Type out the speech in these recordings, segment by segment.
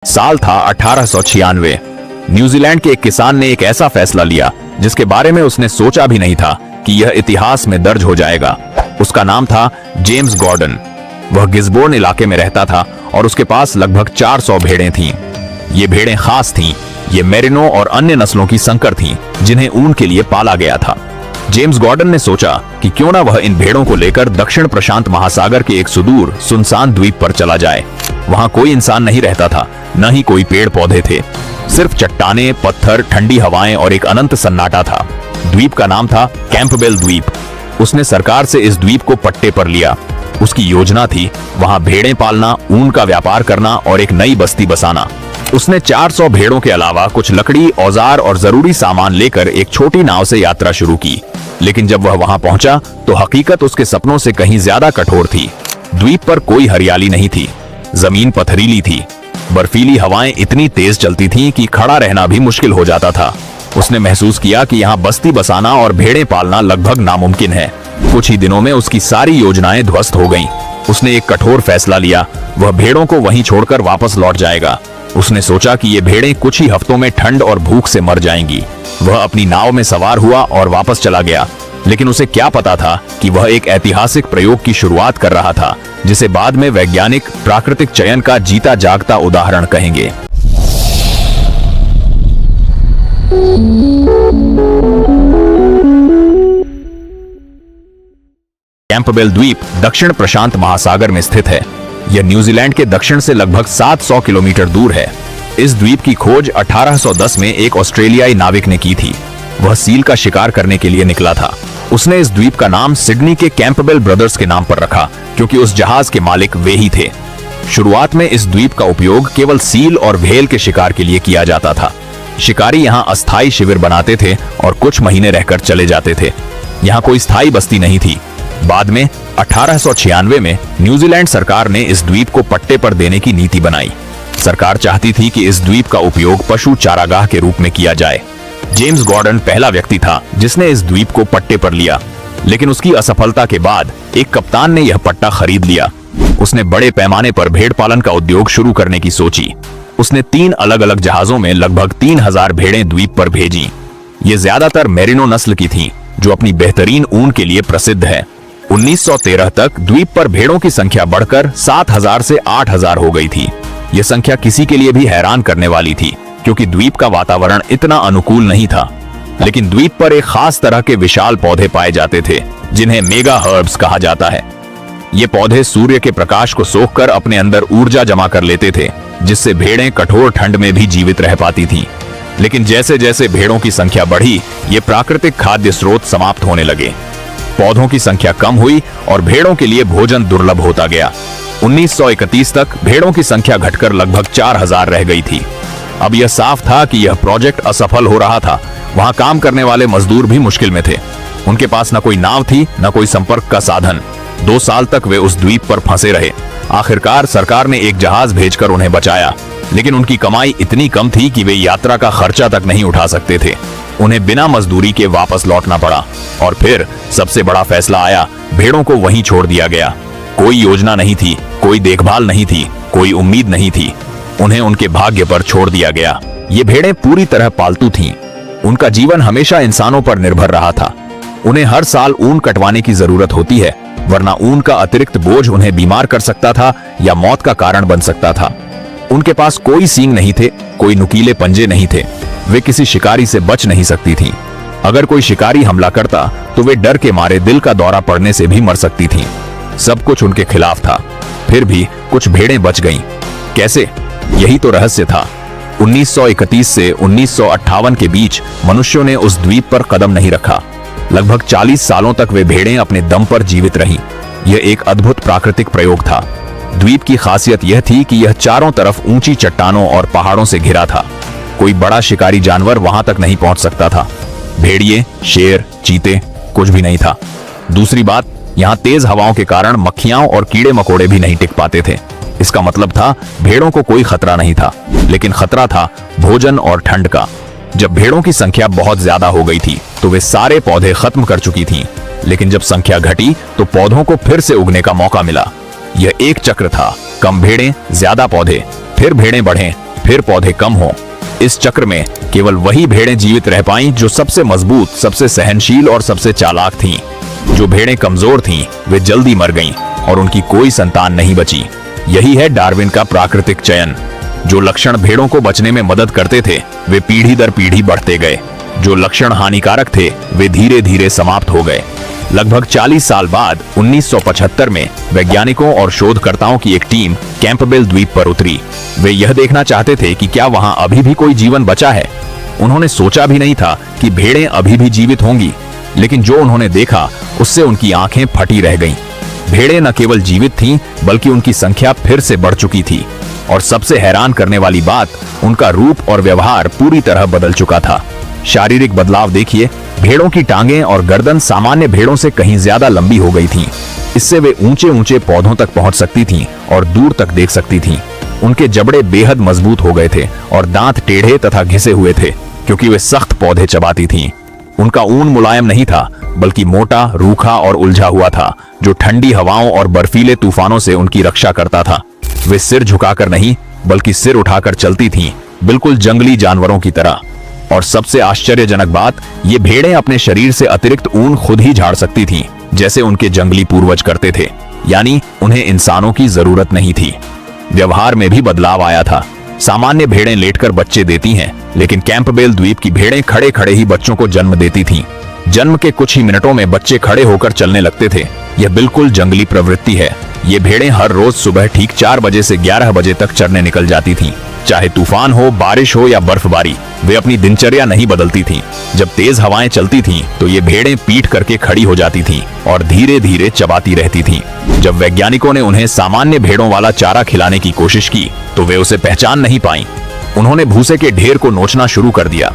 साल था 1896। न्यूजीलैंड के एक किसान ने एक ऐसा फैसला लिया जिसके बारे में उसने सोचा भी नहीं था कि यह इतिहास में दर्ज हो जाएगा। उसका नाम था जेम्स गॉर्डन। वह गिसबोर्न इलाके में रहता था और उसके पास लगभग 400 भेड़ें थीं। ये भेड़ें खास थीं। ये मेरिनो और अन्य नस्लों की संकर थीं जिन्हें ऊन के लिए पाला गया था। जेम्स गॉर्डन ने सोचा कि क्यों ना वह इन भेड़ों को लेकर दक्षिण प्रशांत महासागर के एक सुदूर सुनसान द्वीप पर चला जाए। वहां कोई इंसान नहीं रहता था, न ही कोई पेड़ पौधे थे। सिर्फ चट्टाने, पत्थर, ठंडी हवाएं और एक अनंत सन्नाटा था। द्वीप का नाम था कैंपबेल द्वीप। उसने सरकार से इस द्वीप को पट्टे पर लिया। उसकी योजना थी वहां भेड़ें पालना, ऊन का व्यापार करना और एक नई बस्ती बसाना। उसने 400 भेड़ों के अलावा कुछ लकड़ी, औजार और जरूरी सामान लेकर एक छोटी नाव से यात्रा शुरू की। लेकिन जब वह वहां पहुंचा तो हकीकत उसके सपनों से कहीं ज्यादा कठोर थी। द्वीप पर कोई हरियाली नहीं थी। जमीन पथरीली थी। बर्फीली हवाएं इतनी तेज चलती थीं कि खड़ा रहना भी मुश्किल हो जाता था। उसने महसूस किया कि यहाँ बस्ती बसाना और भेड़ें पालना लगभग नामुमकिन है। कुछ ही दिनों में उसकी सारी योजनाएं ध्वस्त हो गईं। उसने एक कठोर फैसला लिया। वह भेड़ों को वहीं छोड़कर वापस लौट जाएगा। उसने सोचा कि ये भेड़ें कुछ ही हफ्तों में ठंड और भूख से मर जाएंगी। वह अपनी नाव में सवार हुआ और वापस चला गया। लेकिन उसे क्या पता था कि वह एक ऐतिहासिक प्रयोग की शुरुआत कर रहा था जिसे बाद में वैज्ञानिक प्राकृतिक चयन का जीता जागता उदाहरण कहेंगे। कैंपबेल द्वीप दक्षिण प्रशांत महासागर में स्थित है। यह न्यूजीलैंड के दक्षिण से लगभग 700 किलोमीटर दूर है। इस द्वीप की खोज 1810 में एक ऑस्ट्रेलियाई नाविक ने की थी। वह सील का शिकार करने के लिए निकला था। उसने इस द्वीप का नाम सिडनी के कैंपबेल ब्रदर्स के नाम पर रखा क्योंकि उस जहाज के मालिक वे ही थे। शुरुआत में इस द्वीप का उपयोग केवल सील और व्हेल के शिकार के लिए किया जाता था। शिकारी यहाँ अस्थायी शिविर बनाते थे और कुछ महीने रहकर चले जाते थे। यहाँ कोई स्थायी बस्ती नहीं थी। बाद में 1896 में न्यूजीलैंड सरकार ने इस द्वीप को पट्टे पर देने की नीति बनाई। सरकार चाहती थी कि इस द्वीप का उपयोग पशु चारागाह के रूप में किया जाए। जेम्स गॉर्डन पहला व्यक्ति था जिसने इस द्वीप को पट्टे पर लिया। लेकिन उसकी असफलता के बाद एक कप्तान ने यह पट्टा खरीद लिया। उसने बड़े पैमाने पर भेड़ पालन का उद्योग शुरू करने की सोची। उसने 3 अलग अलग जहाजों में लगभग 3000 भेड़ें द्वीप पर भेजी। ये ज्यादातर मेरिनो नस्ल की थीं, जो अपनी बेहतरीन ऊन के लिए प्रसिद्ध है। 1913 तक द्वीप पर भेड़ों की संख्या बढ़कर 7000 से 8000 हो गई थी। यह संख्या किसी के लिए भी हैरान करने वाली थी क्योंकि द्वीप का वातावरण इतना अनुकूल नहीं था। लेकिन द्वीप पर एक खास तरह के विशाल पौधे पाए जाते थे जिन्हें मेगा हर्ब्स कहा जाता है। ये पौधे सूर्य के प्रकाश को सोखकर अपने अंदर ऊर्जा जमा कर लेते थे, जिससे भेड़ें कठोर ठंड में भी जीवित रह पाती थीं। लेकिन जैसे जैसे भेड़ों की संख्या बढ़ी, ये प्राकृतिक खाद्य स्रोत समाप्त होने लगे। पौधों की संख्या कम हुई और भेड़ों के लिए भोजन दुर्लभ होता गया। 1931 तक भेड़ों की संख्या घटकर लगभग 4000 रह गई थी। अब यह साफ था कि यह प्रोजेक्ट असफल हो रहा था। वहां काम करने वाले मजदूर भी मुश्किल में थे। उनके पास न कोई नाव थी, न कोई संपर्क का साधन। 2 साल तक वे उस द्वीप पर फंसे रहे। आखिरकार सरकार ने एक जहाज भेजकर उन्हें बचाया। लेकिन उनकी कमाई इतनी कम थी कि वे यात्रा का खर्चा तक नहीं उठा सकते थे। उन्हें बिना मजदूरी के वापस लौटना पड़ा। और फिर सबसे बड़ा फैसला आया। भेड़ों को वहीं छोड़ दिया गया। कोई योजना नहीं थी, कोई देखभाल नहीं थी, कोई उम्मीद नहीं थी। उन्हें उनके भाग्य पर छोड़ दिया गया। ये भेड़ें पूरी तरह पालतू थीं। उनका जीवन हमेशा इंसानों पर निर्भर रहा था। उन्हें हर साल ऊन कटवाने की जरूरत होती है, वरना ऊन का अतिरिक्त बोझ उन्हें बीमार कर सकता था या मौत का कारण बन सकता था। उनके पास कोई सींग नहीं थे, कोई नुकीले पंजे नहीं थे। वे किसी शिकारी से बच नहीं सकती थीं। अगर कोई शिकारी हमला करता तो वे डर के मारे दिल का दौरा पड़ने से भी मर सकती थीं। सब कुछ उनके खिलाफ था। फिर भी कुछ भेड़ें बच गईं। कैसे? यही तो रहस्य था। 1931 से 1958 के बीच मनुष्यों ने उस द्वीप पर कदम नहीं रखा। लगभग 40 सालों तक वे भेड़ें अपने दम पर जीवित रहीं। यह एक अद्भुत प्राकृतिक प्रयोग था। द्वीप की खासियत यह थी कि यह चारों तरफ ऊंची चट्टानों और पहाड़ों से घिरा था। कोई बड़ा शिकारी जानवर वहां तक नहीं पहुंच सकता था। भेड़िए, शेर, चीते, कुछ भी नहीं था। दूसरी बात, यहाँ तेज हवाओं के कारण मक्खियां और कीड़े मकोड़े भी नहीं टिक पाते थे। इसका मतलब था भेड़ों को कोई खतरा नहीं था, लेकिन खतरा था भोजन और ठंड का। जब भेड़ों की संख्या बहुत ज्यादा हो गई थी तो वे सारे पौधे खत्म कर चुकी थीं। लेकिन जब संख्या घटी तो पौधों को फिर से उगने का मौका मिला। यह एक चक्र था। कम भेड़ें, ज्यादा पौधे, फिर भेड़ें बढ़ें, फिर पौधे कम हो। इस चक्र में केवल वही भेड़ें जीवित रह पाईं जो सबसे मजबूत, सबसे सहनशील और सबसे चालाक थीं। जो भेड़ें कमजोर थीं, वे जल्दी मर गईं और उनकी कोई संतान नहीं बची। यही है डार्विन का प्राकृतिक चयन। जो लक्षण भेड़ों को बचने में मदद करते थे, वे पीढ़ी दर पीढ़ी बढ़ते गए। जो लक्षण हानिकारक थे, वे धीरे धीरे समाप्त हो गए। लगभग 40 साल बाद 1975 में वैज्ञानिकों और शोधकर्ताओं की एक टीम कैंपबेल द्वीप पर उतरी। वे यह देखना चाहते थे कि क्या वहां अभी भी कोई जीवन बचा है। उन्होंने सोचा भी नहीं था कि भेड़ें अभी भी जीवित होंगी, लेकिन जो उन्होंने देखा उससे उनकी आंखें फटी रह गईं। भेड़ें न केवल जीवित थीं, बल्कि उनकी संख्या फिर से बढ़ चुकी थी। और सबसे हैरान करने वाली बात, उनका रूप और व्यवहार पूरी तरह बदल चुका था। शारीरिक बदलाव देखिए, भेड़ों की टांगें और गर्दन सामान्य भेड़ों से कहीं ज्यादा लंबी हो गई थीं। इससे वे ऊंचे ऊंचे पौधों तक पहुंच सकती थीं और दूर तक देख सकती थीं। उनके जबड़े बेहद मजबूत हो गए थे और दांत टेढ़े तथा घिसे हुए थे, क्योंकि वे सख्त पौधे चबाती थीं। उनका ऊन मुलायम नहीं था, बल्कि मोटा, रूखा और उलझा हुआ था, जो ठंडी हवाओं और बर्फीले तूफानों से उनकी रक्षा करता था। वे सिर झुकाकर नहीं, बल्कि सिर उठाकर चलती थीं, बिल्कुल जंगली जानवरों की तरह। और सबसे आश्चर्यजनक बात, ये भेड़ें अपने शरीर से अतिरिक्त ऊन खुद ही झाड़ सकती थीं, जैसे उनके जंगली पूर्वज करते थे। यानी उन्हें इंसानों की जरूरत नहीं थी। व्यवहार में भी बदलाव आया था। सामान्य भेड़ें लेटकर बच्चे देती हैं, लेकिन कैंपबेल द्वीप की भेड़ें खड़े खड़े ही बच्चों को जन्म देती थीं। जन्म के कुछ ही मिनटों में बच्चे खड़े होकर चलने लगते थे। यह बिल्कुल जंगली प्रवृत्ति है। ये भेड़ें हर रोज सुबह ठीक 4 बजे से 11 बजे तक चरने निकल जाती थीं। चाहे तूफान हो, बारिश हो या बर्फबारी, वे अपनी दिनचर्या नहीं बदलती थीं। जब तेज हवाएं चलती थीं, तो ये भेड़ें पीठ करके खड़ी हो जाती थीं और धीरे धीरे चबाती रहती थीं। जब वैज्ञानिकों ने उन्हें सामान्य भेड़ों वाला चारा खिलाने की कोशिश की, तो वे उसे पहचान नहीं पाईं। उन्होंने भूसे के ढेर को नोचना शुरू कर दिया।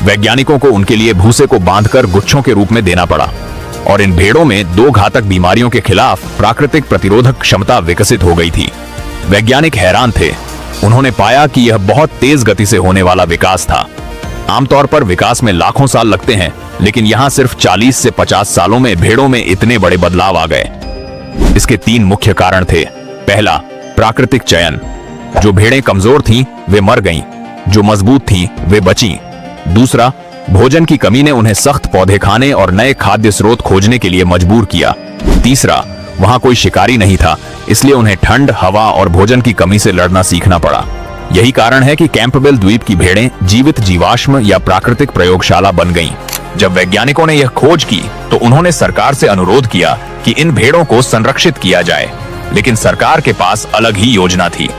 वैज्ञानिकों को उनके लिए भूसे को बांधकर गुच्छों के रूप में देना पड़ा। और इन भेड़ों में 2 घातक बीमारियों के खिलाफ प्राकृतिक प्रतिरोधक क्षमता विकसित हो गई थी। वैज्ञानिक हैरान थे। उन्होंने पाया कि यह बहुत तेज गति से होने वाला विकास था। आमतौर पर विकास में लाखों साल लगते हैं, लेकिन यहाँ सिर्फ 40 से 50 सालों में भेड़ों में इतने बड़े बदलाव आ गए। इसके 3 मुख्य कारण थे। पहला, प्राकृतिक चयन। जो भेड़ें कमजोर थीं, वे मर गईं। जो मजबूत थीं, वे बचीं। दूसरा, भोजन की कमी ने उन्हें सख्त पौधे खाने और नए खाद्य स्रोत खोजने के लिए मजबूर किया। तीसरा, वहां कोई शिकारी नहीं था, इसलिए उन्हें ठंड, हवा और भोजन की कमी से लड़ना सीखना पड़ा। यही कारण है कि कैंपबेल द्वीप की भेड़ें जीवित जीवाश्म या प्राकृतिक प्रयोगशाला बन गईं। जब वैज्ञानिकों ने यह खोज की, तो उन्होंने सरकार से अनुरोध किया कि इन भेड़ों को संरक्षित किया जाए, लेकिन सरकार के पास अलग ही योजना थी।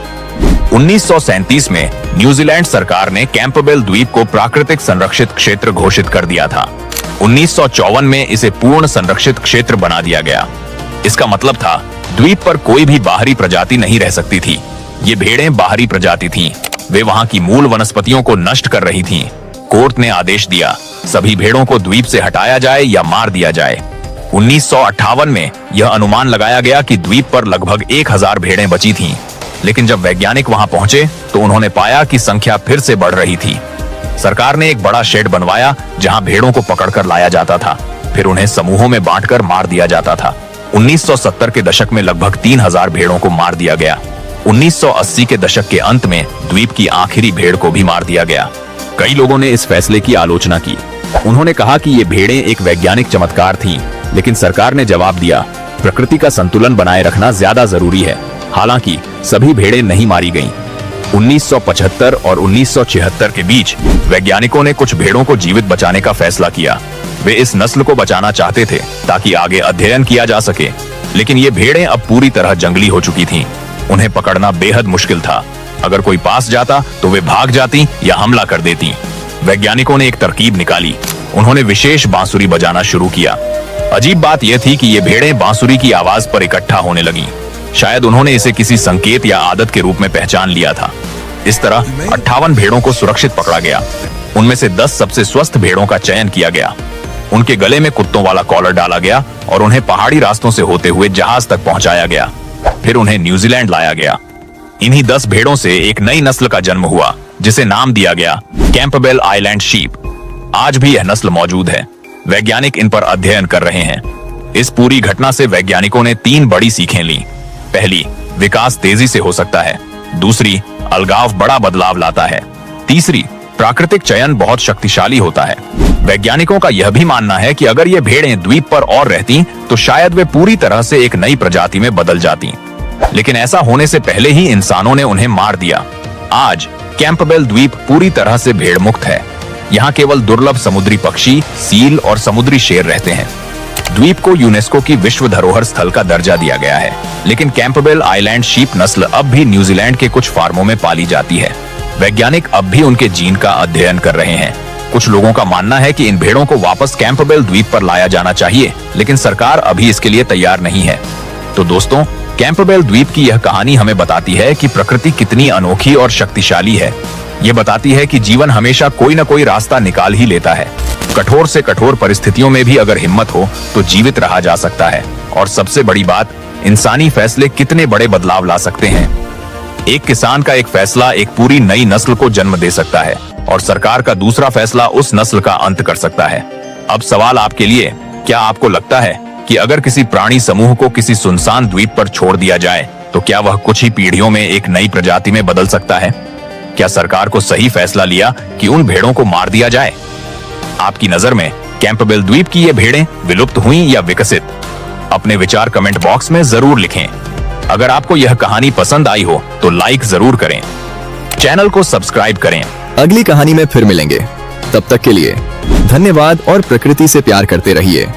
1937 में न्यूजीलैंड सरकार ने कैंपबेल द्वीप को प्राकृतिक संरक्षित क्षेत्र घोषित कर दिया था। 1954 में इसे पूर्ण संरक्षित क्षेत्र बना दिया गया। इसका मतलब था द्वीप पर कोई भी बाहरी प्रजाति नहीं रह सकती थी। ये भेड़ें बाहरी प्रजाति थीं। वे वहां की मूल वनस्पतियों को नष्ट कर रही थीं। कोर्ट ने आदेश दिया, सभी भेड़ों को द्वीप से हटाया जाए या मार दिया जाए। 1958 में यह अनुमान लगाया गया कि द्वीप पर लगभग 1000 भेड़ें बची थीं। लेकिन जब वैज्ञानिक वहां पहुंचे, तो उन्होंने पाया कि संख्या फिर से बढ़ रही थी। सरकार ने एक बड़ा शेड बनवाया, जहां भेड़ों को पकड़कर लाया जाता था, फिर उन्हें समूहों में बांटकर मार दिया जाता था। 1970 के दशक में लगभग 3000 भेड़ों को मार दिया गया। 1980 के दशक के अंत में द्वीप की आखिरी भेड़ को भी मार दिया गया। कई लोगों ने इस फैसले की आलोचना की। उन्होंने कहा कि ये भेड़ें एक वैज्ञानिक चमत्कार थीं, लेकिन सरकार ने जवाब दिया, प्रकृति का संतुलन बनाए रखना ज्यादा जरूरी है। हालांकि सभी भेड़ें नहीं मारी गईं। 1975 और 1976 के बीच वैज्ञानिकों ने कुछ भेड़ों को जीवित बचाने का फैसला किया। वे इस नस्ल को बचाना चाहते थे ताकि आगे अध्ययन किया जा सके, लेकिन ये भेड़ें अब पूरी तरह जंगली हो चुकी थीं। उन्हें पकड़ना बेहद मुश्किल था। अगर कोई पास जाता तो वे भाग जाती या हमला कर देती। वैज्ञानिकों ने एक तरकीब निकाली। उन्होंने विशेष बांसुरी बजाना शुरू किया। अजीब बात यह थी कि ये भेड़ें बांसुरी की आवाज पर इकट्ठा होने लगीं। शायद उन्होंने इसे किसी संकेत या आदत के रूप में पहचान लिया था। इस तरह 58 भेड़ों को सुरक्षित पकड़ा गया। उनमें से 10 सबसे स्वस्थ भेड़ों का चयन किया गया। उनके गले में कुत्तों वाला कॉलर डाला गया और उन्हें पहाड़ी रास्तों से होते हुए जहाज तक पहुंचाया गया। फिर उन्हें न्यूजीलैंड लाया गया। इन्हीं 10 भेड़ों से एक नई नस्ल का जन्म हुआ, जिसे नाम दिया गया कैंपबेल आइलैंड शीप। आज भी यह नस्ल मौजूद है। वैज्ञानिक इन पर अध्ययन कर रहे हैं। इस पूरी घटना से वैज्ञानिकों ने 3 बड़ी सीखें ली। पहली, विकास तेजी से हो सकता है। दूसरी, अलगाव बड़ा बदलाव लाता है। तीसरी, प्राकृतिक चयन बहुत शक्तिशाली होता है। वैज्ञानिकों का यह भी मानना है कि अगर ये भेड़ें द्वीप पर और रहती तो शायद वे पूरी तरह से एक नई प्रजाति में बदल जाती, लेकिन ऐसा होने से पहले ही इंसानों ने उन्हें मार दिया। आज कैंपबेल द्वीप पूरी तरह से भेड़ मुक्त है। यहाँ केवल दुर्लभ समुद्री पक्षी, सील और समुद्री शेर रहते हैं। द्वीप को यूनेस्को की विश्व धरोहर स्थल का दर्जा दिया गया है, लेकिन कैंपबेल आइलैंड शीप नस्ल अब भी न्यूजीलैंड के कुछ फार्मों में पाली जाती है। वैज्ञानिक अब भी उनके जीन का अध्ययन कर रहे हैं। कुछ लोगों का मानना है कि इन भेड़ों को वापस कैंपबेल द्वीप पर लाया जाना चाहिए, लेकिन सरकार अभी इसके लिए तैयार नहीं है। तो दोस्तों, कैंपबेल द्वीप की यह कहानी हमें बताती है कि प्रकृति कितनी अनोखी और शक्तिशाली है। ये बताती है कि जीवन हमेशा कोई न कोई रास्ता निकाल ही लेता है। कठोर से कठोर परिस्थितियों में भी अगर हिम्मत हो तो जीवित रहा जा सकता है। और सबसे बड़ी बात, इंसानी फैसले कितने बड़े बदलाव ला सकते हैं। एक किसान का एक फैसला एक पूरी नई नस्ल को जन्म दे सकता है, और सरकार का दूसरा फैसला उस नस्ल का अंत कर सकता है। अब सवाल आपके लिए, क्या आपको लगता है कि अगर किसी प्राणी समूह को किसी सुनसान द्वीप पर छोड़ दिया जाए तो क्या वह कुछ ही पीढ़ियों में एक नई प्रजाति में बदल सकता है? क्या सरकार को सही फैसला लिया कि उन भेड़ों को मार दिया जाए? आपकी नजर में कैंपबेल द्वीप की ये भेड़ें विलुप्त हुई या विकसित? अपने विचार कमेंट बॉक्स में जरूर लिखें। अगर आपको यह कहानी पसंद आई हो तो लाइक जरूर करें, चैनल को सब्सक्राइब करें। अगली कहानी में फिर मिलेंगे, तब तक के लिए धन्यवाद और प्रकृति से प्यार करते रहिए।